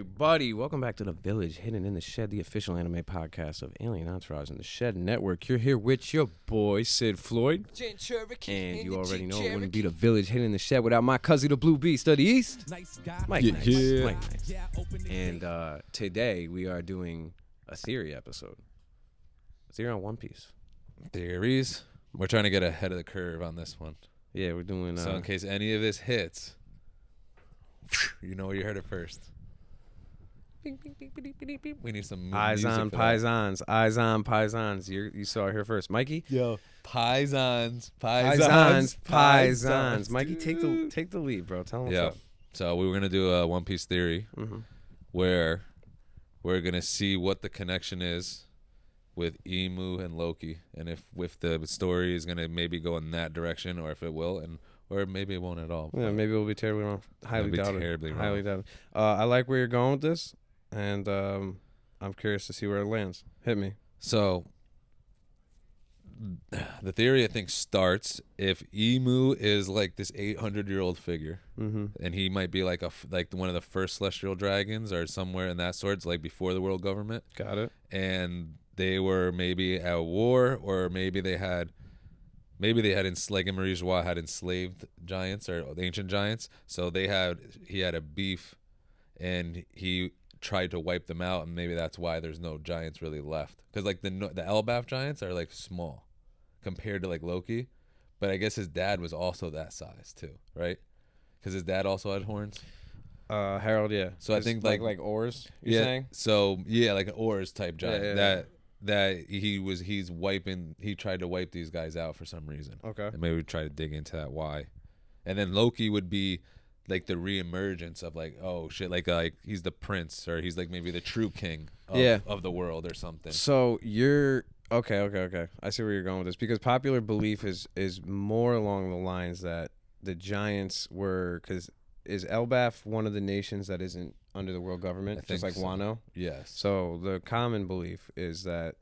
everybody. Welcome back to The Village, Hidden in the Shed, the official anime podcast of Alien Entourage and the Shed Network. You're here with your boy, Sid Floyd. And you already know it wouldn't be The Village, Hidden in the Shed without my cousin, the Blue Beast of the East, Mike Nice. Yeah. Mike Nice. And today we are doing a theory episode. A theory on One Piece. Theories? We're trying to get ahead of the curve on this one. Yeah, we're doing... So in case any of this hits, you know where you heard it first. We need some Eyes music on for that. Paisans. Eyes on Paisans. You saw it here first. Mikey? Yo. Paisans. Mikey, take the lead, bro. Tell them what's up. So we were going to do a One Piece theory Mm-hmm. where we're going to see what the connection is with Emu and Loki, and if the story is going to maybe go in that direction, or if it will, or maybe it won't at all. Yeah, maybe we'll be terribly wrong. Highly doubted. Terribly wrong. Highly doubted. I like where you're going with this, and I'm curious to see where it lands. Hit me. So the theory, I think, starts if Emu is like this 800-year-old figure, and he might be like one of the first celestial dragons, or somewhere in that sort, like before the world government. Got it. And they were maybe at war, or maybe they had like Marie Joie had enslaved giants or ancient giants. So he had a beef, and he tried to wipe them out, and maybe that's why there's no giants really left. Because like the Elbaf giants are like small compared to like Loki, but I guess his dad was also that size too, right? Because his dad also had horns. Harold, yeah. So I think like oars. You're saying? So yeah, like an oars type giant. Yeah. That he tried to wipe these guys out for some reason. Okay. And maybe we try to dig into that why. And then Loki would be like the reemergence of like, oh shit, like he's the prince, or he's like maybe the true king of the world or something. So you're okay. I see where you're going with this, because popular belief is more along the lines that the giants were, because is Elbaf one of the nations that isn't under the world government, just like Wano? Yes. So the common belief is that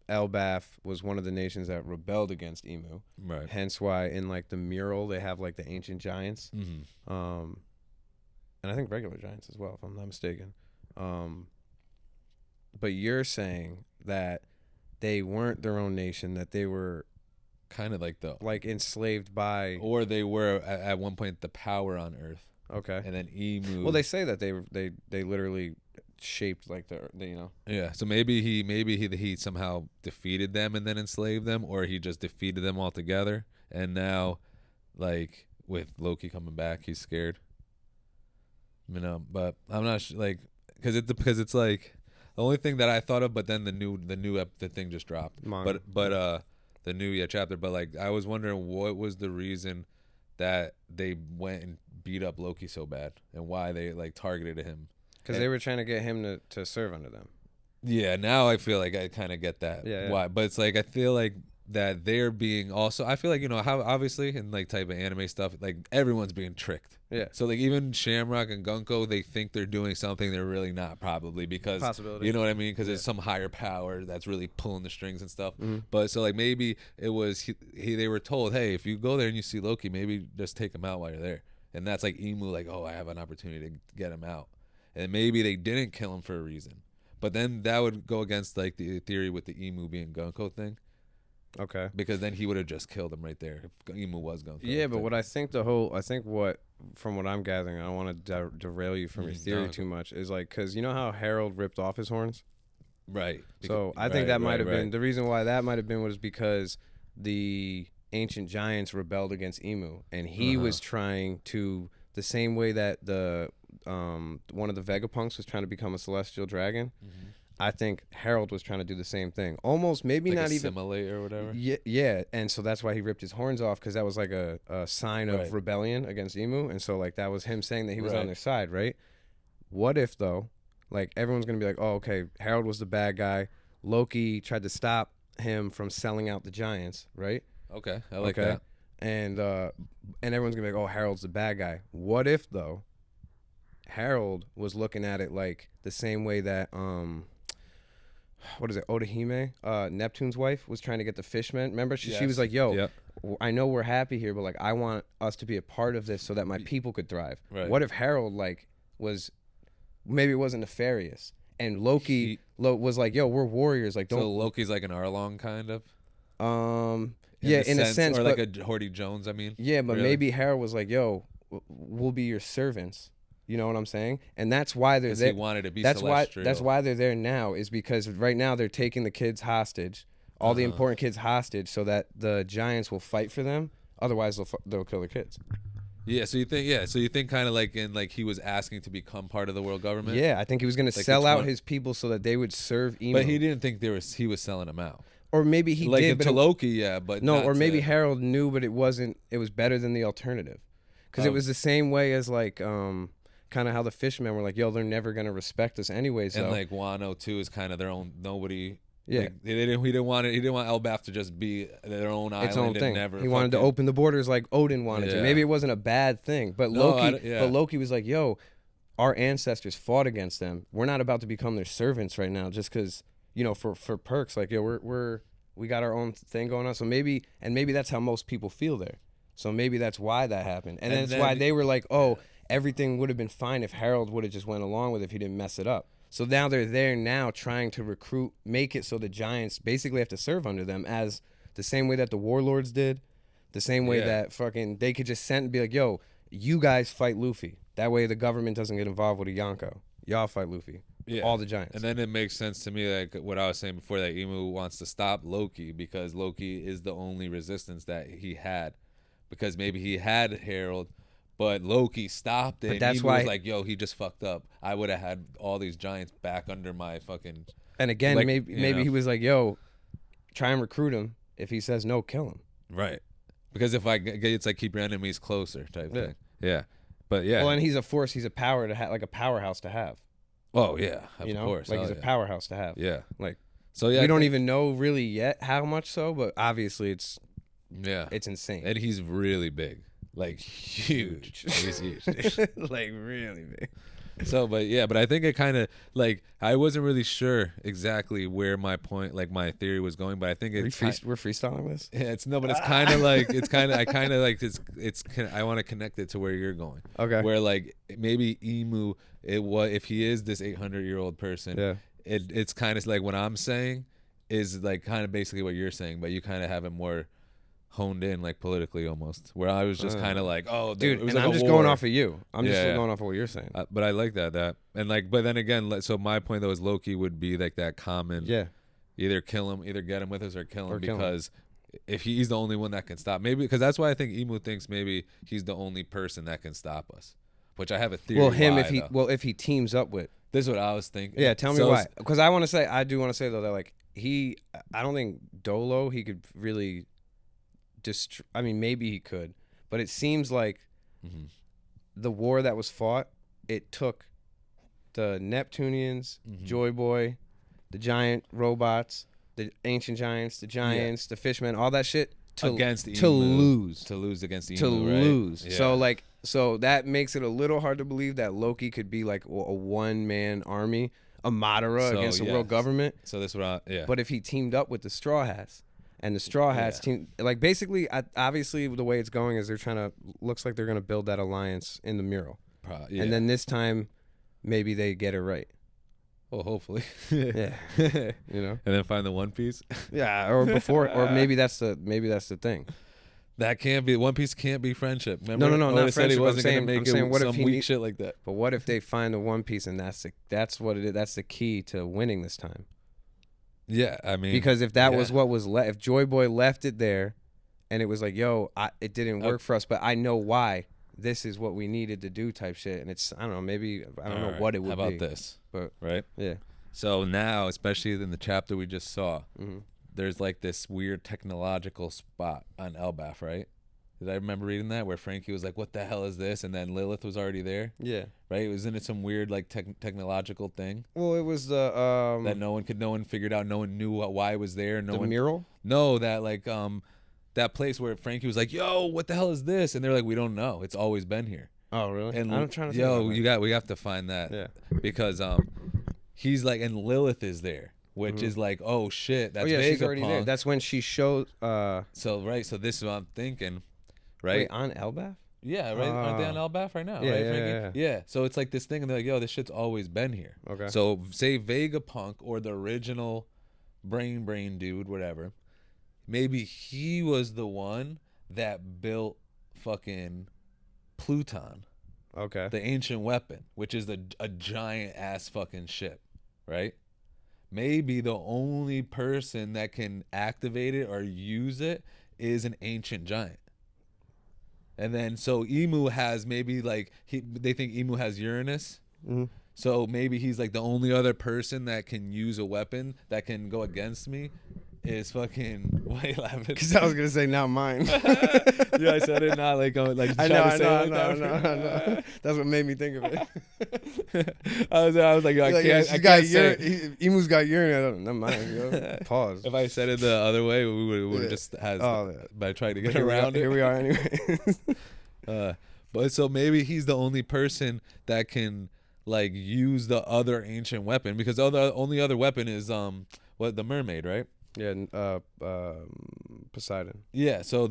Elbaf was one of the nations that rebelled against Emu. Right. Hence why in like the mural they have like the ancient giants. Mm-hmm. And I think regular giants as well, if I'm not mistaken. But you're saying that they weren't their own nation, that they were kind of like enslaved by, or they were at one point the power on Earth. Okay. And then Emu. Well, they say that they literally shaped like the you know. Yeah. So maybe he somehow defeated them and then enslaved them, or he just defeated them altogether. And now, like with Loki coming back, he's scared. You know, but I'm not like because it's like the only thing that I thought of. But then the thing just dropped. Manga. But the new chapter. But like I was wondering what was the reason that they went and beat up Loki so bad, and why they like targeted him. Because they were trying to get him to serve under them. Yeah, now I feel like I kind of get that. Yeah. Why? But it's like I feel like that they're being also. I feel like, you know how obviously in like type of anime stuff, like everyone's being tricked. Yeah. So like even Shamrock and Gunko, they think they're doing something they're really not, probably because Possibility. you know what I mean? Because there's some higher power that's really pulling the strings and stuff. Mm-hmm. But so like maybe it was they were told, hey, if you go there and you see Loki, maybe just take him out while you're there. And that's like Emu, like, oh, I have an opportunity to get him out. And maybe they didn't kill him for a reason. But then that would go against like the theory with the Emu being Gunko thing. Okay. Because then he would have just killed him right there if Emu was Gunko. Yeah, but what I think from what I'm gathering, I don't want to derail you from your theory too much, is like, because you know how Harold ripped off his horns? Right. So I think that might have been, the reason why that might have been was because the ancient giants rebelled against Emu, and he was trying to, the same way that the one of the Vegapunks was trying to become a celestial dragon. Mm-hmm. I think Harold was trying to do the same thing. Almost, maybe like not even assimilate or whatever. Yeah, and so that's why he ripped his horns off, because that was like a sign of rebellion against Emu, and so like that was him saying that he was on their side, right? What if though, like everyone's gonna be like, oh, okay, Harold was the bad guy. Loki tried to stop him from selling out the giants, right? Okay, I like that. And everyone's gonna be like, oh, Harold's the bad guy. What if though, Harold was looking at it like the same way that what is it, Odahime, Neptune's wife, was trying to get the fishmen. Remember, she was like, yo, I know we're happy here, but like I want us to be a part of this so that my people could thrive. Right. What if Harold like was maybe it wasn't nefarious. And Loki was like, yo, we're warriors. Like, don't. So Loki's like an Arlong kind of. Yeah, in a sense, or like a Horty Jones. I mean, yeah, but really? maybe Harald was like, yo, we'll be your servants. You know what I'm saying? And that's why they're there. He wanted to be that's celestial. That's why they're there now, is because right now they're taking the kids hostage, all the important kids hostage, so that the giants will fight for them. Otherwise, they'll kill their kids. Yeah. So you think kind of like he was asking to become part of the world government. Yeah, I think he was going to sell out his people so that they would serve Emu. But he didn't think he was selling them out. Or maybe he did, but to Loki, yeah, but no. Or maybe Harald knew, but it wasn't. It was better than the alternative, because it was the same way as like kind of how the fishermen were like, yo, they're never gonna respect us anyways. And like Wano too is kind of their own. Nobody. Yeah, like, he didn't want Elbaf to just be their own island. Its own thing. Never he wanted to open the borders like Odin wanted to. Maybe it wasn't a bad thing, but Loki was like, yo, our ancestors fought against them. We're not about to become their servants right now, just because. You know, for perks, like, yo, we got our own thing going on. So maybe that's how most people feel there. So maybe that's why that happened. And that's why they were like, oh, everything would have been fine if Harald would have just went along with it if he didn't mess it up. So now they're there now trying to make it so the giants basically have to serve under them, as the same way that the warlords did, the same way that fucking they could just send and be like, yo, you guys fight Luffy. That way the government doesn't get involved with a Yonko. Y'all fight Luffy. Yeah. All the giants. And then it makes sense to me, like what I was saying before, that Emu wants to stop Loki because Loki is the only resistance that he had. Because maybe he had Harald, but Loki stopped it. But that's why he was like, yo, he just fucked up. I would have had all these giants back under my fucking. And again, like, maybe he was like, yo, try and recruit him. If he says no, kill him. Right. Because it's like keep your enemies closer type thing. Yeah. But yeah. Well, and he's a force. He's a power to have, like a powerhouse to have. Oh yeah, of course. Like he's a powerhouse to have. Yeah, like so. Yeah, we don't even know really yet how much so, but obviously it's insane. And he's really big, like huge. He's huge, like really big. So, but I think it kind of like I wasn't really sure exactly where my point, like my theory was going, but I think we're freestyling this. Yeah, but it's kind of like I want to connect it to where you're going. Okay, where like maybe Emu. If he is this 800-year-old person, it's kind of like what I'm saying is like kind of basically what you're saying, but you kind of have it more honed in, like politically almost. Where I was just kind of like, oh, dude, it was and like I'm just war. going off of you. I'm just going off of what you're saying. But I like that, and like, but then again, so my point though is Loki would be like that common, either kill him, either get him with us, or kill him because. If he's the only one that can stop, maybe because that's why I think Emu thinks maybe he's the only person that can stop us. Which I have a theory. Well, if he teams up with. This is what I was thinking. Yeah, tell me why. Because I do want to say though that like I don't think Dolo he could really. I mean, maybe he could, but it seems like the war that was fought, it took the Neptunians, Joy Boy, the giant robots, the ancient giants, the fishmen, all that shit. To lose against the Emu, right? Yeah. So that makes it a little hard to believe that Loki could be like a one-man army, a Madara against the world government. So this would But if he teamed up with the Straw Hats, and the Straw Hats team, like basically, obviously the way it's going is looks like they're gonna build that alliance in the mural, and then this time maybe they get it right. Well, hopefully. You know. And then find the One Piece. Yeah, or maybe that's the thing. That can't be One Piece. Can't be friendship. Remember? No, not friendship. He wasn't gonna make what if weak shit like that. But what if they find the One Piece and that's what it is? That's the key to winning this time. Yeah, I mean, because if that was what was left, if Joy Boy left it there, and it was like, yo, it didn't work for us, but I know why. This is what we needed to do, type shit, and it's I don't know what it would be. How about this? But right, yeah. So now, especially in the chapter we just saw, there's like this weird technological spot on Elbaf, right? Did I remember reading that where Frankie was like, "What the hell is this?" And then Lilith was already there. Yeah, right. Wasn't it some weird like technological thing? Well, it was the that no one figured out. No one knew why it was there. No one mural. No, that like that place where Frankie was like, "Yo, what the hell is this?" And they're like, "We don't know. It's always been here." Oh, really? And I'm trying to. We have to find that. Yeah. Because he's like, and Lilith is there, which is like, oh shit, that's she's already there. That's when she showed. So this is what I'm thinking, right? Wait, on Elbaf? Yeah, right. Aren't they on Elbaf right now? Yeah, right, yeah, Frankie? Yeah. So it's like this thing, and they're like, yo, this shit's always been here. Okay. So say Vegapunk or the original brain dude, whatever. Maybe he was the one that built fucking Pluton, Okay. the ancient weapon, which is a giant ass fucking ship, right? Maybe the only person that can activate it or use it is an ancient giant. And then so Emu has maybe like they think Emu has Uranus. Mm-hmm. So maybe he's like the only other person that can use a weapon that can go against me is fucking. Why are you laughing? Because I was gonna say not mine. Yeah, I said it not like I know. That's what made me think of it. I was like, I can't say. Emu's got urine. Not mine. Yo. Pause. If I said it the other way, we would have just had. But I tried to get around it. Here we are anyway. But so maybe he's the only person that can like use the other ancient weapon, because the only other weapon is the mermaid, right? Yeah, Poseidon. Yeah, so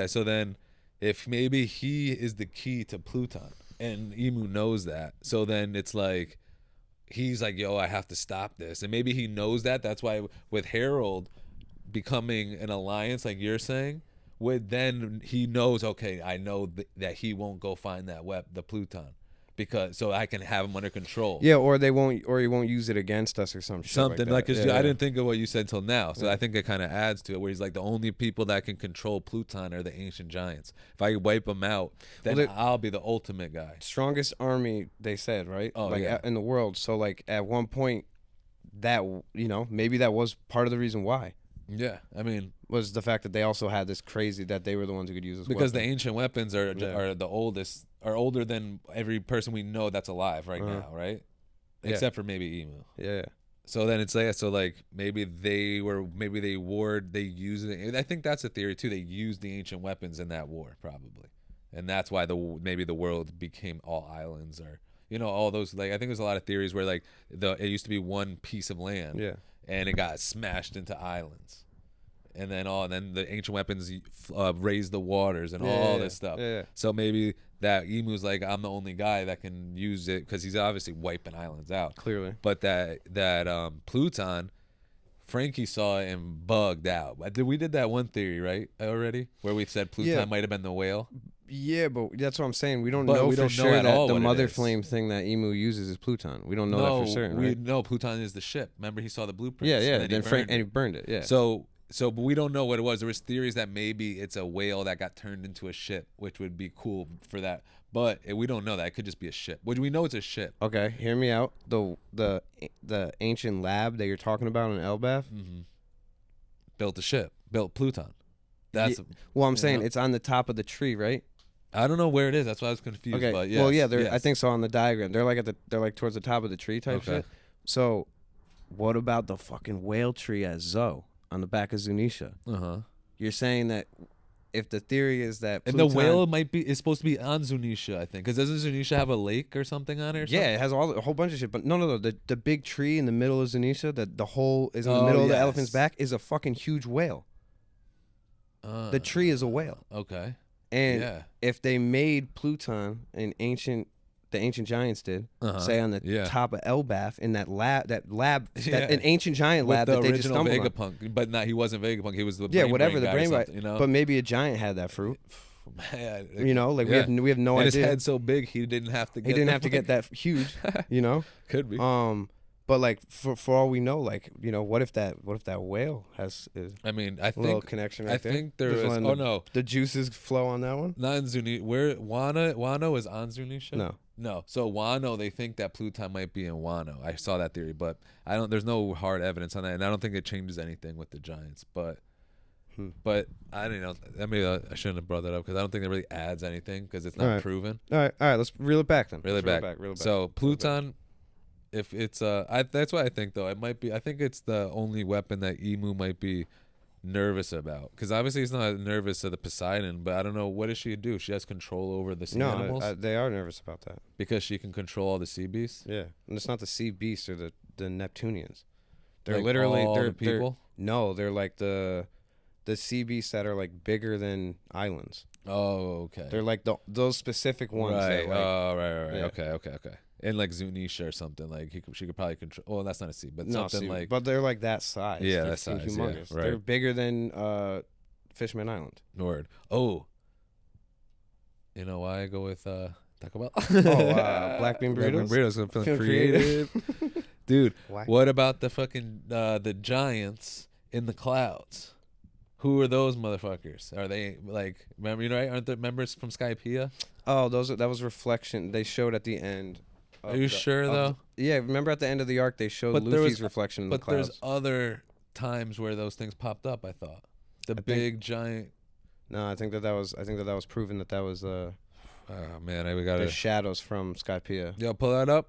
so then if maybe he is the key to Pluton and Emu knows that, so then it's like he's like, yo, I have to stop this. And maybe he knows that. That's why with Harald becoming an alliance, like you're saying, then he knows, okay, I know that he won't go find that the Pluton. Because so I can have him under control. Yeah, or he won't use it against us or something like cause I didn't think of what you said till now, so I think it kind of adds to it. Where he's like, the only people that can control Pluton are the ancient giants. If I wipe them out, then I'll be the ultimate guy. Strongest army, they said, right? Oh, like in the world. So like at one point, that maybe that was part of the reason why. Yeah, I mean, was the fact that they also had this crazy that they were the ones who could use this because weapon. The ancient weapons are the oldest, are older than every person we know that's alive right now, right? Except for maybe Emu. Yeah. So then it's like maybe they used it. I think that's a theory too. They used the ancient weapons in that war probably, and that's why maybe the world became all islands, or all those, like I think there's a lot of theories where like it used to be one piece of land. Yeah. And it got smashed into islands, and then the ancient weapons raised the waters and all this stuff. Yeah. So maybe that Emu's like, I'm the only guy that can use it, because he's obviously wiping islands out. Clearly. But that Pluton, Frankie saw it and bugged out. We did that one theory, right, already, where we said Pluton might have been the whale. Yeah, but that's what I'm saying. We don't know for sure that the mother flame thing that Emu uses is Pluton. We don't know that for certain. We know Pluton is the ship. Remember, he saw the blueprints. Yeah. And he burned it. Yeah. So, but we don't know what it was. There was theories that maybe it's a whale that got turned into a ship, which would be cool for that. But we don't know that. It could just be a ship. Which we know it's a ship. Okay, hear me out. The ancient lab that you're talking about in Elbaf built a ship. Built Pluton. I'm saying it's on the top of the tree, right? I don't know where it is. That's why I was confused. Okay. But yes, well, yeah, I think so on the diagram. They're like towards the top of the tree type shit. So, what about the fucking whale tree at Zoe on the back of Zunisha? You're saying that if the theory is that Pluton, and the whale is supposed to be on Zunisha, I think, because doesn't Zunisha have a lake or something on it? Yeah, it has a whole bunch of shit. But no, the big tree in the middle of Zunisha, that the hole is in the middle of the elephant's back, is a fucking huge whale. The tree is a whale. Okay. And if they made Pluton the ancient giants did, say on the top of Elbaf in that lab, an ancient giant lab that they just stumbled Vegapunk, but he wasn't Vegapunk. He was the whatever the brain guy, But maybe a giant had that fruit. Man, we have no idea. His head's so big he didn't have to. He didn't have to get that huge. Could be. But like for all we know, like what if that whale has? I mean, I think a little connection. Right there. I think there is. Oh no, the juices flow on that one. Not in Zunisha. Where Wano is on Zunisha? No. So Wano, they think that Pluton might be in Wano. I saw that theory, but I don't. There's no hard evidence on that, and I don't think it changes anything with the giants. But I don't know. I mean, I shouldn't have brought that up because I don't think it really adds anything because it's not proven. All right. Let's reel it back then. Reel it back. So Pluton. If it's that's what I think though. It might be. I think it's the only weapon that Emu might be nervous about, because obviously he's not nervous of the Poseidon, but I don't know, what does she do? She has control over the sea animals. They are nervous about that because she can control all the sea beasts. Yeah, and it's not the sea beasts or the Neptunians. They're like literally the people. No, they're like the sea beasts that are like bigger than islands. Oh, okay. They're like those specific ones. Right. That, like, Oh, right. yeah. Okay. And like Zunisha or something, like she could probably control. Well, that's not a sea, but No, something like. but they're like that size. Yeah, They're that size. humongous. Yeah, right. They're bigger than Fishman Island. Nord. Oh. You know why I go with Taco Bell? Black bean burritos. Burritos. I'm feeling creative. Dude, Why? what about the fucking the giants in the clouds? Who are those motherfuckers? Are they like remember? You know, right? Aren't the members from Skypiea? Oh, that was reflection. They showed at the end. Are you sure though? Yeah, remember at the end of the arc they showed Luffy's reflection in the clouds. But there's other times where those things popped up. I thought big giant. No, I think that was proven that was Oh man, we got the shadows from Skypiea. Yo, pull that up.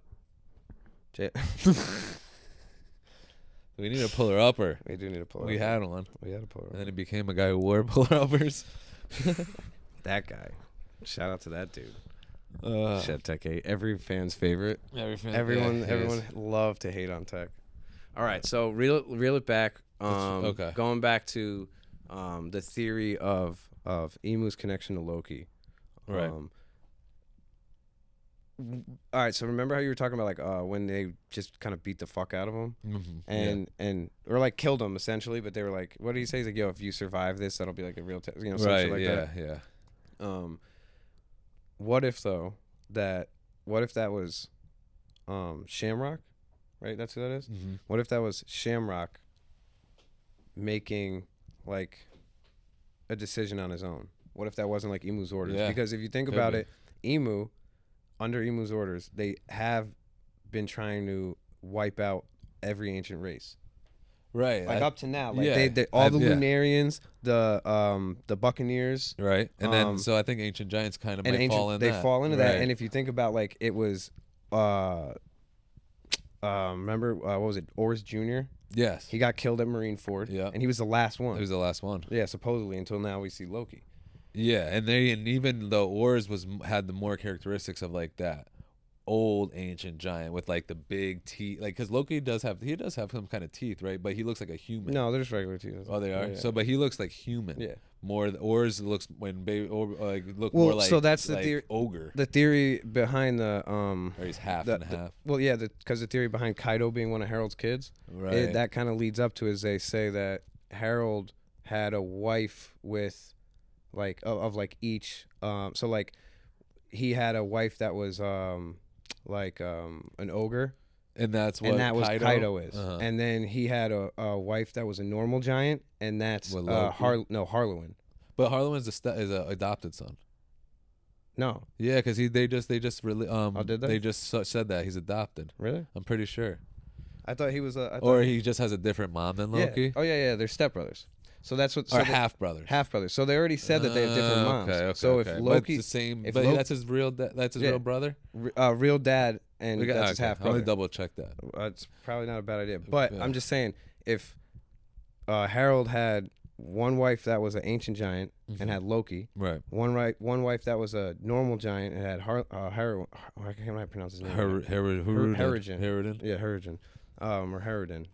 We need a puller upper. We do need a puller. We had one. We had a puller. And then he became a guy who wore puller uppers. That guy. Shout out to that dude. Shed Tech 8. Every fan's favorite. Everyone loved to hate on Tech. All right, so reel it back. Okay. Going back to the theory of Emu's connection to Loki. Right. All right, so remember how you were talking about like when they just kind of beat the fuck out of him, and or like killed him essentially, but they were like, what did he say? He's like, yo, if you survive this, that'll be like a real, some shit like that. Yeah. What if that was Shamrock, right? That's who that is. Mm-hmm. What if that was Shamrock making like a decision on his own? What if that wasn't like Emu's orders? Yeah. Because if you think about it, under Emu's orders, they have been trying to wipe out every ancient race. Right. Like up to now. Like they all the Lunarians, the Buccaneers. Right. And then so I think Ancient Giants kind of might fall in that. They fall into that. And if you think about like it was remember what was it, Oris Jr.? Yes. He got killed at Marineford. Yeah. And he was the last one. He was the last one. Yeah, supposedly until now we see Loki. Yeah, and even though Oars had the more characteristics of like that old ancient giant with like the big teeth, like because Loki does have some kind of teeth, right? But he looks like a human. No, they're just regular teeth. Oh, they are. Yeah. So, but he looks like human. Yeah. More Oars looks more like so that's the like theory. Ogre. The theory behind the Or he's half and half. Well, yeah, because the theory behind Kaido being one of Harold's kids, right? That kind of leads up to is they say that Harold had a wife with. Like of like each so like he had a wife that was like an ogre, and that was Kaido is. And then he had a wife that was a normal giant, and that's Harlowin. But Harlowin's is a adopted son. No. Yeah, because they just really did they? They just said that he's adopted. Really? I'm pretty sure. I thought he was or he just has a different mom than Loki. Yeah. Oh yeah, they're stepbrothers. So that's what. Or half brothers. Half brothers. So they already said that they have different moms. Okay. So if Loki, but it's the same. But that's his real. That's his real brother. Real dad, and that's his half brother. Let me double check that. It's probably not a bad idea. But I'm just saying, if Harold had one wife that was an ancient giant and had Loki, right? One wife that was a normal giant and had I can't pronounce his name. Harridan. Yeah, Harridan. Or Harridan.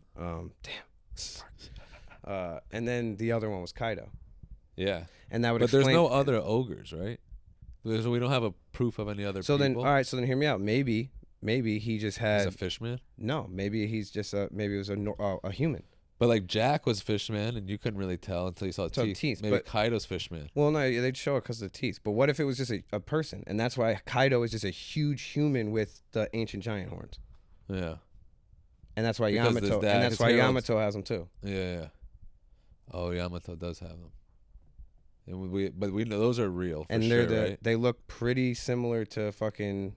And then the other one was Kaido. Yeah. And that would But there's no other ogres, right? We don't have a proof of any other people. Then, all right, so then hear me out. Maybe he just had... He's a fishman? No, maybe he's just maybe it was a human. But like Jack was fishman, and you couldn't really tell until you saw teeth. Maybe Kaido's fishman. Well, no, they'd show it because of the teeth. But what if it was just a person? And that's why Kaido is just a huge human with the ancient giant horns. Yeah. And that's why Yamato has them too. Yeah. Oh, Yamato does have them, and we know those are real. For sure, right? They look pretty similar to fucking.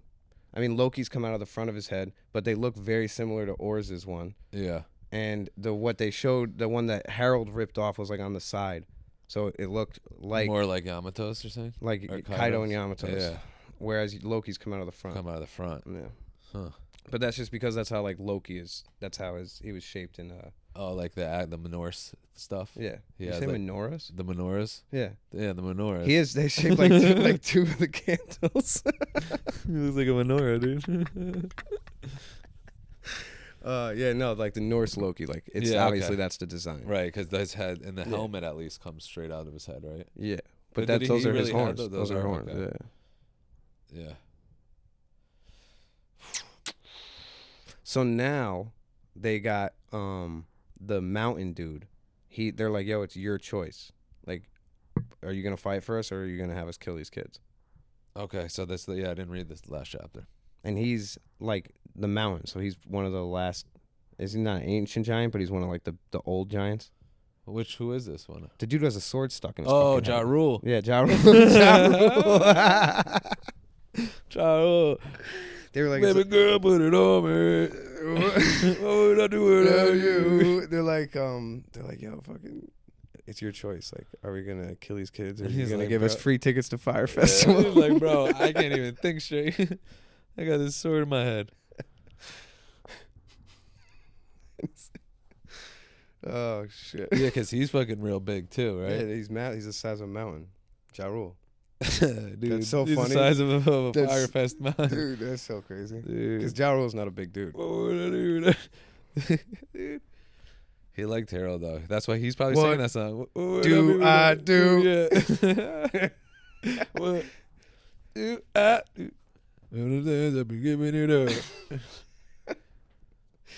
I mean, Loki's come out of the front of his head, but they look very similar to Orz's one. Yeah. And what they showed, the one that Harold ripped off was like on the side, so it looked like more like Yamato's. You're saying like Kaido and Yamato's. Yeah. Whereas Loki's come out of the front. Yeah. Huh. But that's just because that's how like Loki is. That's how he was shaped in. Oh, like the menorahs stuff. Yeah. Yeah. You say menorahs? The menorahs. Yeah. Yeah, the menorahs. They shaped like two of the candles. He looks like a menorah, dude. Yeah, no, like the Norse Loki, like it's obviously that's the design, right? Because his head and the helmet at least comes straight out of his head, right? Yeah. But Did those are his really have horns. those are are horns. okay. Yeah. Yeah. So now they got the mountain dude. They're like, yo, it's your choice. Like, are you gonna fight for us or are you gonna have us kill these kids? Okay, so that's I didn't read this last chapter. And he's like the mountain, so he's one of the last. Is he not an ancient giant, but he's one of like the old giants? Who is this one? The dude who has a sword stuck in his Oh, fucking head. Jarul. Yeah, Jarul. Jarul. They were like, baby girl, put it on me. What would I do without you? They're like, yo, fucking, it's your choice. Like, are we gonna kill these kids, or are you gonna give us free tickets to Fire Festival? He's like, bro, I can't even think straight. I got this sword in my head. Oh shit. Yeah, because he's fucking real big too, right? Yeah, he's the size of a mountain. Jarul. Dude, that's so he's funny. The size of a Fire Fest mountain. Dude, that's so crazy. Dude. Because Jarul's not a big dude. Dude. He liked Harold though. That's why he's probably singing that song. Do I do? Yeah. What do I do? All the days I've been giving it up.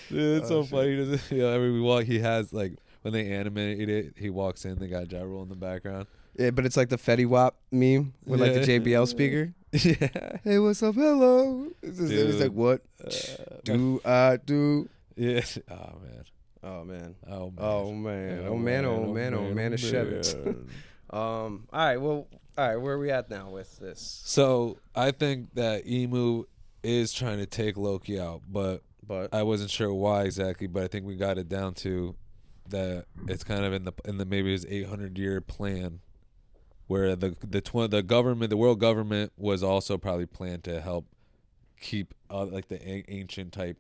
Dude, it's so funny. Every walk he has, like when they animated it, he walks in. They got Ja Rule in the background. Yeah, but it's like the Fetty Wap meme with like the JBL speaker. Yeah. Hey, what's up? Hello. It's like, what do I do? Yeah. Oh man. Oh man. Oh man. Oh man. Oh man. Oh man. Oh man. All right. Well. All right. Where are we at now with this? So I think that Emu is trying to take Loki out, but I wasn't sure why exactly. But I think we got it down to that it's kind of in the maybe his 800-year plan, where the government, the world government, was also probably planned to help keep the ancient type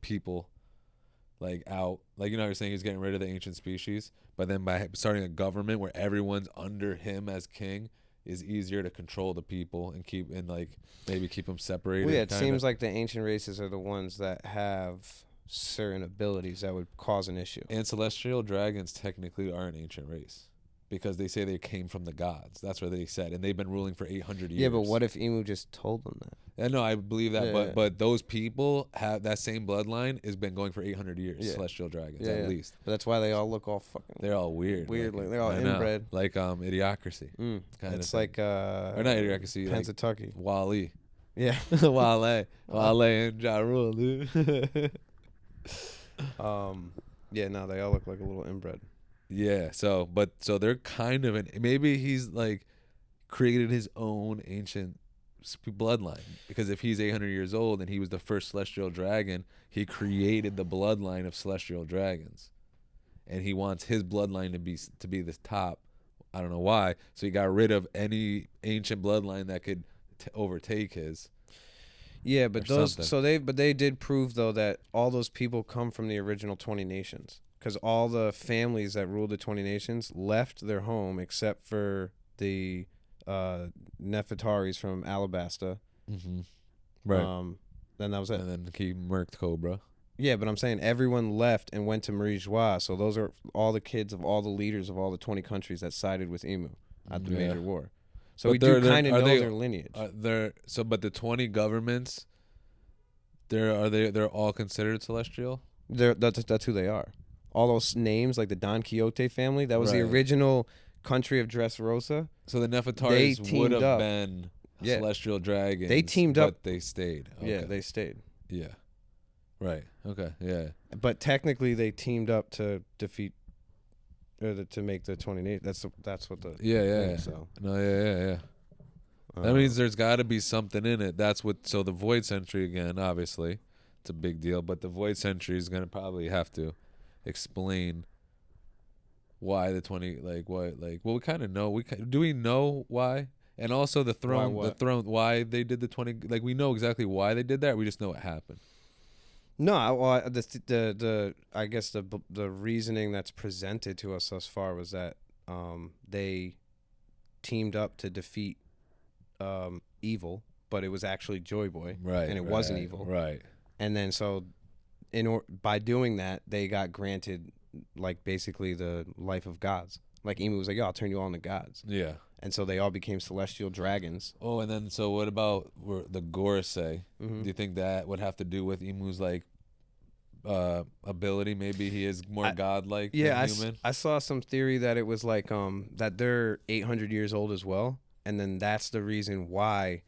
people like out. Like, you know, you're saying he's getting rid of the ancient species, but then by starting a government where everyone's under him as king is easier to control the people and maybe keep them separated. Well, yeah, it seems like the ancient races are the ones that have certain abilities that would cause an issue. And celestial dragons technically are an ancient race because they say they came from the gods. That's what they said, and they've been ruling for 800 years. Yeah, but what if Emu just told them that? I know, I believe that, but those people have that same bloodline has been going for 800 years. Yeah. Celestial dragons, at least. But that's why they all look all fucking. They're all weird. Weirdly, they're all inbred. Like Idiocracy. It's like or not Idiocracy. Pennsatucky. Like Wally. Yeah. Wale and Ja Rule, dude. Yeah, no, they all look like a little inbred. Yeah, so they're kind of maybe he's like created his own ancient bloodline, because if he's 800 years old and he was the first celestial dragon, he created the bloodline of celestial dragons, and he wants his bloodline to be the top. I don't know why. So he got rid of any ancient bloodline that could overtake his. Yeah, but they did prove though that all those people come from the original 20 nations, because all the families that ruled the 20 nations left their home except for the Nefertaris from Alabasta. Mm-hmm. Right. Then that was it. And then he murked Cobra. Yeah, but I'm saying everyone left and went to Marie Joie. So those are all the kids of all the leaders of all the 20 countries that sided with Emu at the major war. So but we do kind of know their lineage. But the 20 governments, they're all considered celestial? That's who they are. All those names, like the Don Quixote family, that was the original country of Dressrosa. So the Nefertaris would have been celestial dragons. They teamed up. But they stayed. Okay. Yeah, they stayed. Yeah. Right. Okay. Yeah. But technically, they teamed up to defeat, or to make the 28. That's what the yeah. So no, yeah. That means there's got to be something in it. That's what. So the Void Sentry again, obviously, it's a big deal. But the Void Sentry is gonna probably have to explain why the 20, well, we kind of know. Do we know why? And also the throne, why they did the 20. Like, we know exactly why they did that. We just know it happened. No, well, I guess the reasoning that's presented to us thus far was that they teamed up to defeat evil, but it was actually Joy Boy, right? And it wasn't evil, right? And then so, by doing that, they got granted like basically the life of gods. Like Emu was like, "Yo, I'll turn you all into gods." Yeah. and so they all became celestial dragons. Oh, and then so what about the Gorosei? Mm-hmm. Do you think that would have to do with Imu's like ability? Maybe he is more godlike than human. I saw some theory that it was like that they're 800 years old as well, and then that's the reason why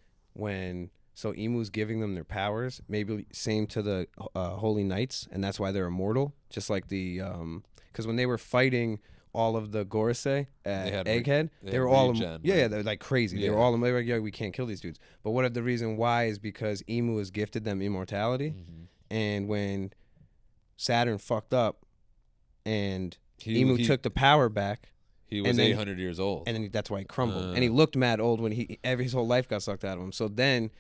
so Imu's giving them their powers, maybe same to the Holy Knights, and that's why they're immortal, just like the because when they were fighting all of the Gorosei at Egghead, they were all they're like crazy. They were all like, yeah, we can't kill these dudes. But what if the reason why is because Imu has gifted them immortality, and when Saturn fucked up and Imu took the power back, he was 800 years old, and then that's why he crumbled, and he looked mad old when his whole life got sucked out of him. So then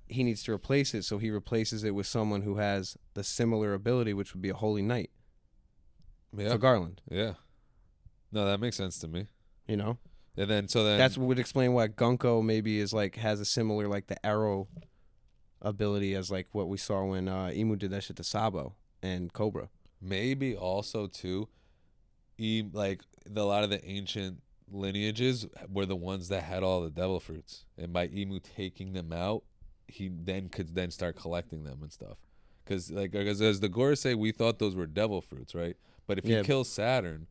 he needs to replace it, so he replaces it with someone who has the similar ability, which would be a Holy Knight for Garland. Yeah. No, that makes sense to me. You know? And then that's what would explain why Gunko maybe is like has a similar like the arrow ability as like what we saw when Imu did that shit to Sabo and Cobra. Maybe also too, like a lot of the ancient lineages were the ones that had all the devil fruits, and by Imu taking them out, he then could then start collecting them and stuff. Because as the Gorosei, we thought those were devil fruits, right? But if you kill Saturn,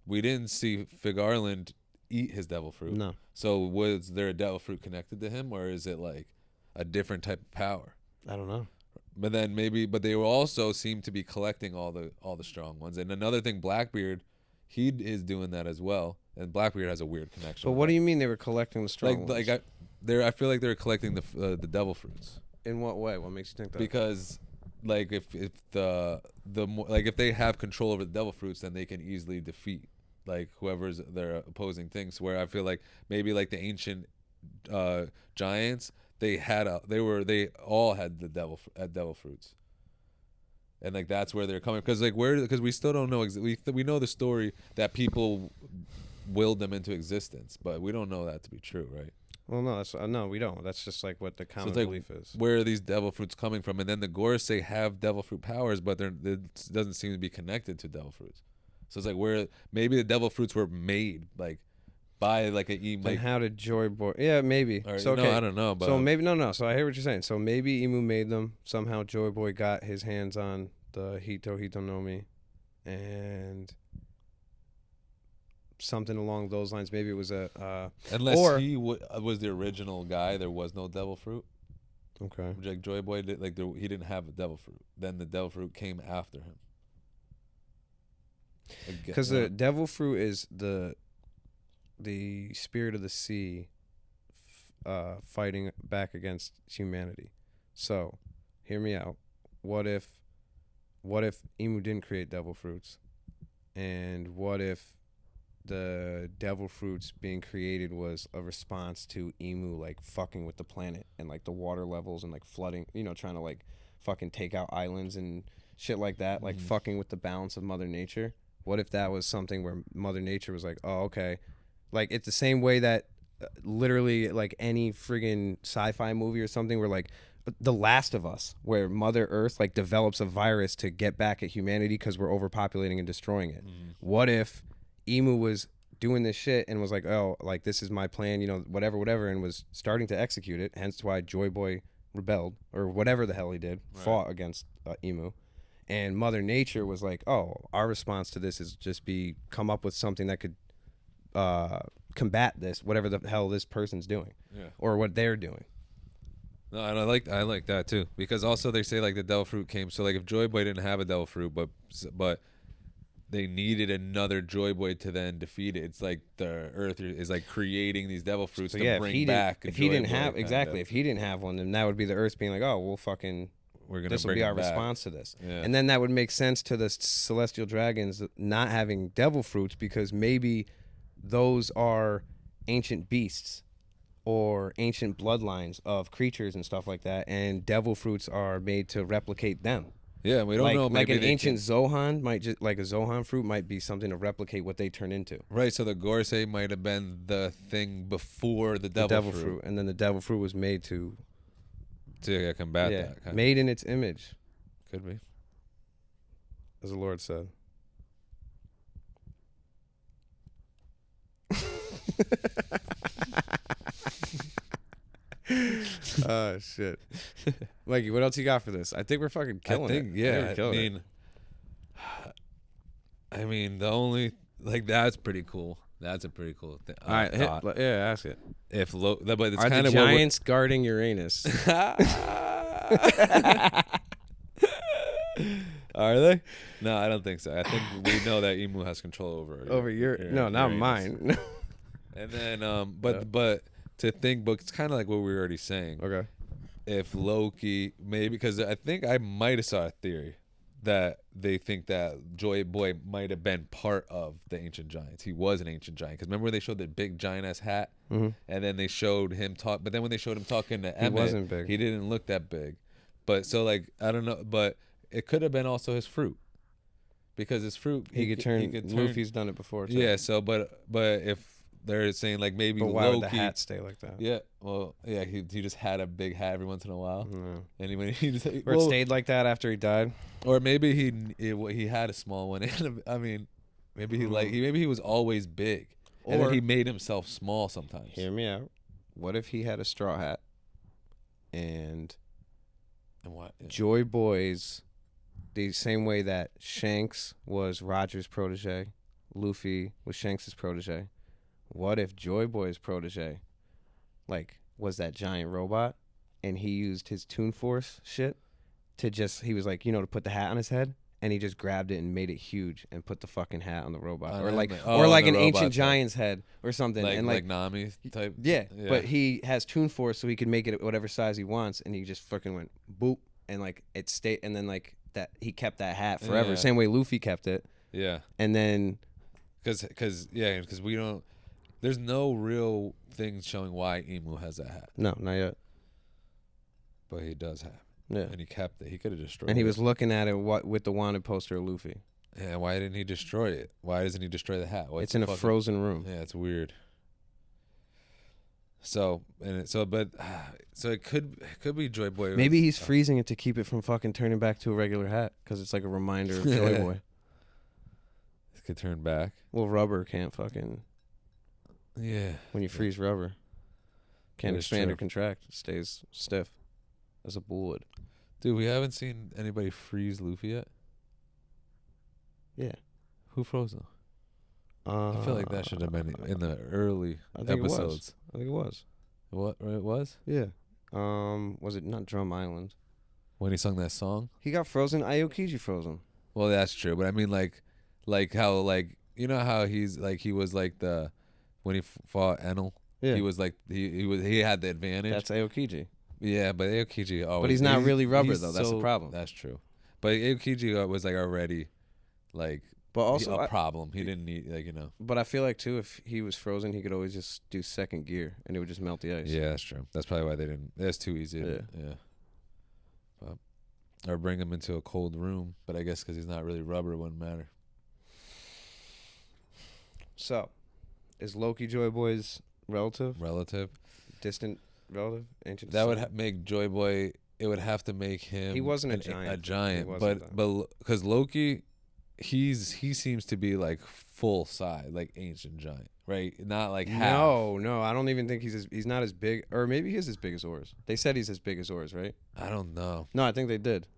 we didn't see Figarland eat his devil fruit. No. So was there a devil fruit connected to him, or is it like a different type of power? I don't know. But then but they will also seem to be collecting all the strong ones. And another thing, Blackbeard, he is doing that as well. And Blackbeard has a weird connection. But what do you mean they were collecting the strong ones? I feel like they're collecting the devil fruits. In what way? What makes you think that? Because like if if they have control over the devil fruits, then they can easily defeat like whoever's their opposing things. Where I feel like maybe like the ancient giants, they all had the devil fruits, and like that's where they're coming because we still don't know we know the story that people willed them into existence, but we don't know that to be true, right? Well, no, we don't. That's just like what the common belief is. Where are these devil fruits coming from? And then the Gorosei have devil fruit powers, but it doesn't seem to be connected to devil fruits. So it's like where maybe the devil fruits were made like by like and how did Joy Boy? Yeah, maybe. So okay. No, I don't know. But so maybe no. So I hear what you're saying. So maybe Imu made them somehow. Joy Boy got his hands on the Hito no Mi, and something along those lines. Maybe it was unless he was the original guy. There was no devil fruit. Okay. Like Joy Boy did, he didn't have a devil fruit. Then the devil fruit came after him. Because the devil fruit is the spirit of the sea fighting back against humanity. So, hear me out. What if Imu didn't create devil fruits? And what if the devil fruits being created was a response to Imu like fucking with the planet and like the water levels and like flooding, trying to like fucking take out islands and shit like that, like fucking with the balance of Mother Nature? What if that was something where Mother Nature was like, oh, okay. Like, it's the same way that literally, like, any friggin' sci-fi movie or something where, like, The Last of Us, where Mother Earth, like, develops a virus to get back at humanity because we're overpopulating and destroying it. What if Imu was doing this shit and was like, oh, like, this is my plan, whatever, and was starting to execute it, hence why Joy Boy rebelled, or whatever the hell he did, fought against Imu. And Mother Nature was like, oh, our response to this is just come up with something that could combat this, whatever the hell this person's doing, or what they're doing. No, and I like that too, because also they say like the devil fruit came. So like if Joy Boy didn't have a devil fruit, but they needed another Joy Boy to then defeat it. It's like the Earth is like creating these devil fruits to bring back. If he didn't have if he didn't have one, then that would be the Earth being like, oh, this will be our response to this. Yeah. And then that would make sense to the celestial dragons not having devil fruits, because maybe those are ancient beasts or ancient bloodlines of creatures and stuff like that, and devil fruits are made to replicate them. Yeah, we don't know. Maybe like an ancient Zohan might just like a Zohan fruit might be something to replicate what they turn into. Right. So the Gorosei might have been the thing before the devil fruit, and then the devil fruit was made to combat that. Kind made in its image. Could be, as the Lord said. Oh shit, Mikey, what else you got for this? I think we're fucking killing it. Yeah, I mean, the only that's pretty cool. That's a pretty cool thing. All right, ask it. If but it's Are kind the of Giants guarding Uranus? Are they? No, I don't think so. I think we know that Emu has control over your no, not mine. And then, but to think, but it's kind of like what we were already saying. Okay. If Loki, maybe, because I think I might have saw a theory that they think that Joy Boy might have been part of the ancient giants. He was an ancient giant, because remember when they showed the big giant ass hat, and then they showed him talk. But then when they showed him talking to Emmett, he wasn't big. He didn't look that big. But so I don't know, but it could have been also his fruit, because his fruit he could turn. Luffy's done it before too. Yeah. So but if they're saying like maybe but why Loki, would the hat stay like that? Yeah, well, yeah, he just had a big hat every once in a while. No. And it stayed like that after he died, or maybe he had a small one. And I mean, maybe maybe he was always big, and then he made himself small sometimes. Hear me out. What if he had a straw hat, and what? Yeah. Joy Boys, the same way that Shanks was Roger's protege, Luffy was Shanks's protege. What if Joy Boy's protege, was that giant robot, and he used his Toon Force shit he was like, to put the hat on his head, and he just grabbed it and made it huge and put the fucking hat on the robot, or an ancient giant's head or something, like Nami type. Yeah, but he has Toon Force, so he could make it whatever size he wants, and he just fucking went boop, and it stayed, and then that he kept that hat forever, same way Luffy kept it. Yeah, and then because we don't. There's no real things showing why Emu has that hat. No, not yet. But he does have. Yeah. And he kept it. He could have destroyed it. And he was looking at it with the wanted poster of Luffy. Yeah, why didn't he destroy it? Why doesn't he destroy the hat? It's in a frozen room. Yeah, it's weird. So it could be Joy Boy. Maybe he's freezing it to keep it from fucking turning back to a regular hat, because it's like a reminder of Joy Boy. It could turn back. Well, rubber can't fucking... Yeah. When you freeze rubber, can't expand or contract. It stays stiff as a bullet. Dude, we haven't seen anybody freeze Luffy yet. Yeah. Who froze him? I feel like that should have been in the early episodes. I think it was. What? It was? Yeah. Was it not Drum Island? When he sung that song? He got frozen. Aokiji froze him. Well, that's true. But I mean, how, you know how he was the... When he fought Enel, he was he had the advantage. That's Aokiji. Yeah, but Aokiji always. But he's not really rubber though. That's the problem. That's true. But Aokiji was already, but also a problem. He didn't need But I feel like too, if he was frozen, he could always just do second gear, and it would just melt the ice. Yeah, that's true. That's probably why they didn't. That's too easy. Yeah. Or bring him into a cold room, but I guess because he's not really rubber, it wouldn't matter. So. Is Loki Joy Boy's relative? Distant relative? Ancient? That would make Joy Boy... It would have to make him... He wasn't a giant. A giant. But because Loki, he seems to be full size, ancient giant, right? Not half. No. I don't even think he's not as big. Or maybe he is as big as Oars. They said he's as big as Oars, right? I don't know. No, I think they did.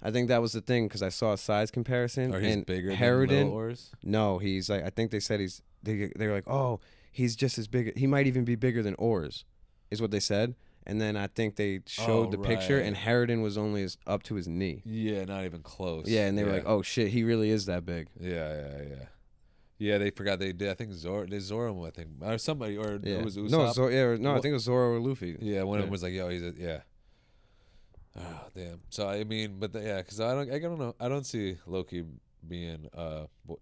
I think that was the thing, because I saw a size comparison. Or he's bigger Harridan, than Little Oars? No, he's I think they said he's... They're like, oh, he's just as big. He might even be bigger than Oars, is what they said. And then I think they showed the picture, and Harridan was only up to his knee. Yeah, not even close. Yeah, and they were like, oh shit, he really is that big. Yeah. Yeah, they forgot they did. I think Zoro, I think, or somebody, or it was Usopp. I think it was Zoro or Luffy. Yeah, one of them was like, yo, yeah. Oh damn. So I mean, but because I don't know. I don't see Loki being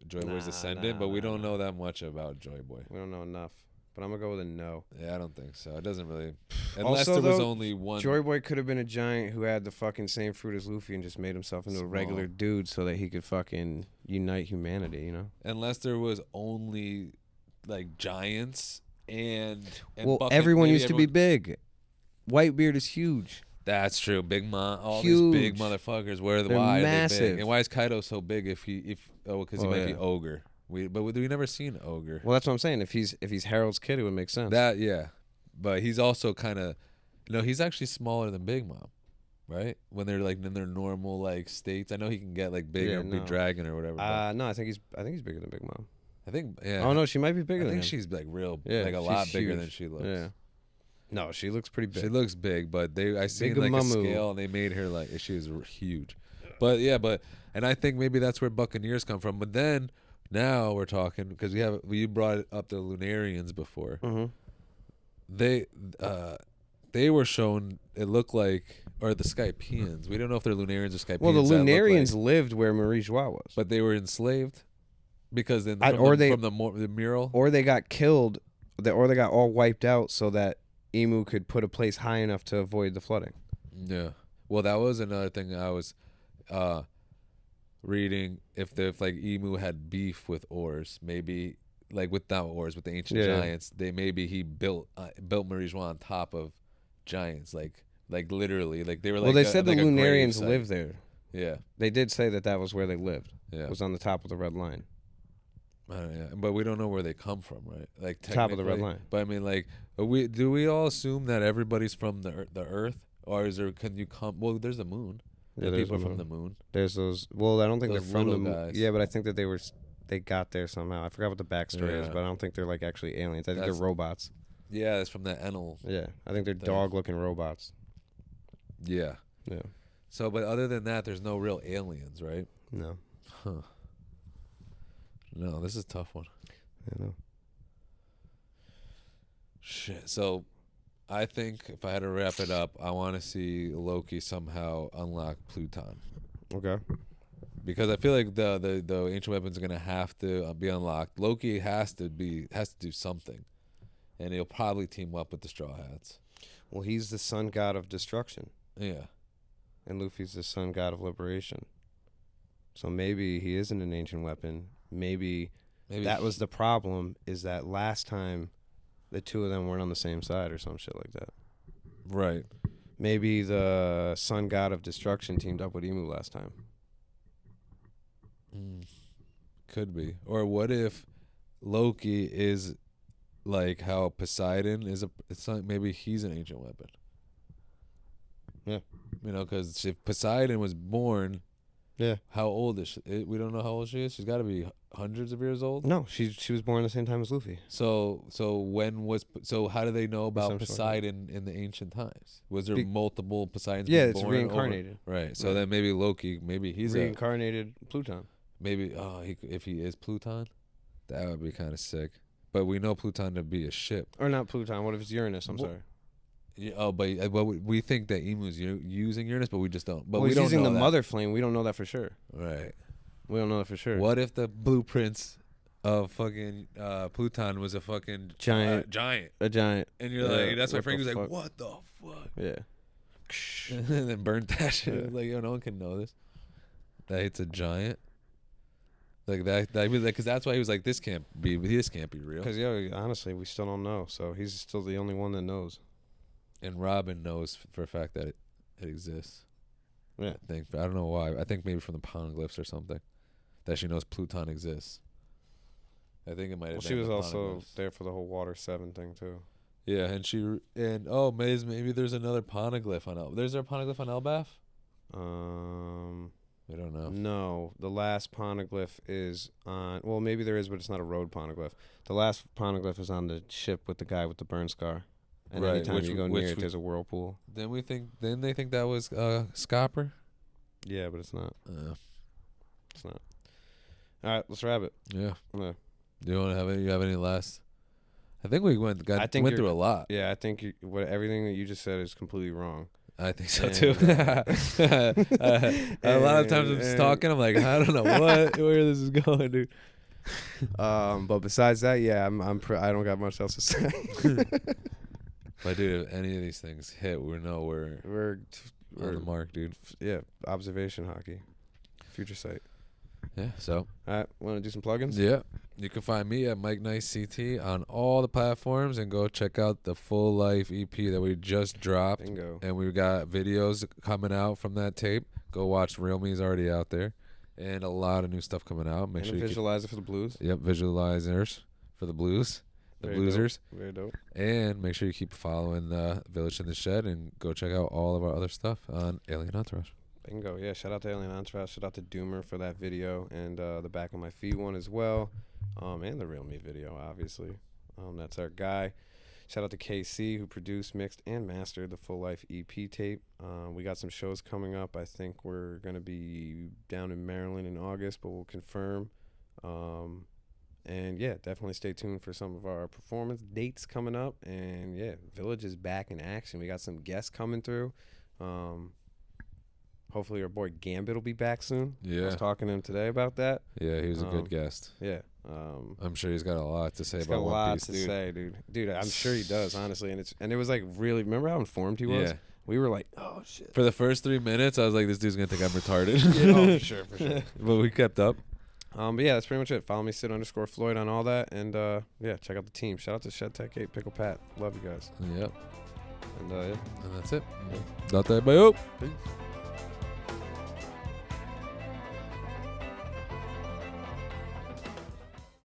Joy Boy's descendant, but we don't know that much about Joy Boy. We don't know enough. But I'm gonna go with a no. Yeah, I don't think so. It doesn't really. Unless there was only one. Joy Boy could have been a giant who had the fucking same fruit as Luffy and just made himself into a regular dude so that he could fucking unite humanity. Unless there was only giants and well, everyone used to be big. Whitebeard is huge. That's true. Big all these big motherfuckers. Why massive. are they big? And why is Kaido so big? Because he might be ogre. We never seen ogre. Well, that's what I'm saying. If he's Harold's kid, it would make sense. That yeah, but he's also kind of, he's actually smaller than Big Mom, right? When they're like in their normal like states. I know he can get like bigger and be dragon or whatever. No, I think he's bigger than Big Mom. I think yeah. Oh no, she might be bigger. I than think him. she's like like a lot bigger huge. than she looks. Yeah. No, she looks pretty big. She looks big, but I seen like a scale and they made her like she was huge. But yeah, and I think maybe that's where Buccaneers come from. But then now we're talking because you brought up the Lunarians before. Mm-hmm. They were shown. It looked like, or the Skypeans. We don't know if they're Lunarians or Skypeans. Well, the Lunarians lived where Marie Joie was, but they were enslaved because then from the mural, or they got killed, or they got all wiped out so that Emu could put a place high enough to avoid the flooding. Yeah. Well, that was another thing I was reading. If like Emu had beef with Oars, maybe like without Oars, with the ancient giants, he built Marie Joie on top of giants, like literally, like they were. Well, they said the Lunarians lived there. Yeah, they did say that was where they lived. Yeah, it was on the top of the red line. Yeah, but we don't know where they come from, right? Like top of the red line. But I mean, like, do we all assume that everybody's from the Earth, or can you come? Well, there's the moon. Yeah, people are from the moon. There's those. Well, I don't think they're from the moon. Yeah, but I think that they got there somehow. I forgot what the backstory is, but I don't think they're like actually aliens. I think they're robots. Yeah, it's from the Enel. Yeah, I think they're dog-looking robots. Yeah. Yeah. So, but other than that, there's no real aliens, right? No. Huh. No, this is a tough one. I know. Shit. So, I think if I had to wrap it up, I want to see Loki somehow unlock Pluton. Okay. Because I feel like the ancient weapons are gonna have to be unlocked. Loki has to do something, and he'll probably team up with the Straw Hats. Well, he's the sun god of destruction. Yeah. And Luffy's the sun god of liberation. So maybe he isn't an ancient weapon. Maybe that was the problem, is that last time the two of them weren't on the same side or some shit like that. Right. Maybe the sun god of destruction teamed up with Emu last time. Could be. Or what if Loki is like how Poseidon is maybe he's an ancient weapon. Yeah. Because if Poseidon was born... Yeah. How old is she? We don't know how old she is. She's got to be hundreds of years old. No, she was born at the same time as Luffy. So how do they know about Poseidon in the ancient times? Was there multiple Poseidons? Yeah, it's reincarnated. Right. So then maybe Loki, maybe he's reincarnated Pluton. Maybe if he is Pluton, that would be kind of sick. But we know Pluton to be a ship. Or not Pluton. What if it's Uranus? I'm sorry. Yeah, but we think that Emu's using Uranus, but we just don't. But he's using the Mother Flame. We don't know that for sure. Right. We don't know that for sure. What if the blueprints of fucking Pluton was a fucking giant? A giant. And you're like, that's why Frank was like, what the fuck? Yeah. And then burnt that shit. Like, no one can know this. That it's a giant. Like that because that's why he was like, this can't be real. Because honestly, we still don't know. So he's still the only one that knows. And Robin knows for a fact that it exists. Yeah. I don't know why. I think maybe from the poneglyphs or something, that she knows Pluton exists. I think it might have been. She was also there for the whole Water 7 thing too. Yeah, and maybe there's another poneglyph on There's there a poneglyph on Elbaf? I don't know. No, the last poneglyph is on. Well, maybe there is, but it's not a road poneglyph. The last poneglyph is on the ship with the guy with the burn scar. And anytime you go near it, there's a whirlpool. Then they think that was Scopper? Yeah, but it's not. It's not. All right, let's wrap it. Yeah. Yeah. Do you have any last? I think we went through a lot. Yeah, I think everything that you just said is completely wrong. I think so too. A lot of times I'm just talking. I'm like, I don't know where this is going, dude. But besides that, yeah, I don't got much else to say. But dude, if any of these things hit, we're on the mark, dude. Yeah, observation hockey, future sight. Yeah. So, all right, want to do some plugins? Yeah, you can find me at Mike Nice CT on all the platforms, and go check out the Full Life EP that we just dropped. Bingo. And we've got videos coming out from that tape. Go watch Real Me's already out there, And a lot of new stuff coming out. Make and sure a you visualizer for the Blues. Yep, visualizers for the Blues. The Very Bluesers. Dope. Very dope. And make sure you keep following Village in the Shed and go check out all of our other stuff on Alien Entourage. Bingo. Yeah, shout out to Alien Entourage. Shout out to Doomer for that video and the Back of My Feet one as well. And the Real Me video, obviously. That's our guy. Shout out to KC, who produced, mixed, and mastered the Full Life EP tape. We got some shows coming up. I think we're going to be down in Maryland in August, but we'll confirm. And, yeah, definitely stay tuned for some of our performance dates coming up. And, yeah, Village is back in action. We got some guests coming through. Hopefully our boy Gambit will be back soon. Yeah. I was talking to him today about that. Yeah, he was a good guest. Yeah. I'm sure he's got a lot to say he's about got a One lot Piece, to say, dude. Dude, I'm sure he does, honestly. And it was like really, remember how informed he was? Yeah. We were like, oh shit. For the first 3 minutes, I was like, this dude's gonna think I'm retarded. Yeah, oh, for sure, for sure. But we kept up. But yeah, that's pretty much it. Follow me, Sid_Floyd on all that, and yeah, check out the team. Shout out to Shed Tech 8, Pickle Pat. Love you guys. Yep. And yeah. And that's it. Date, bye. Peace.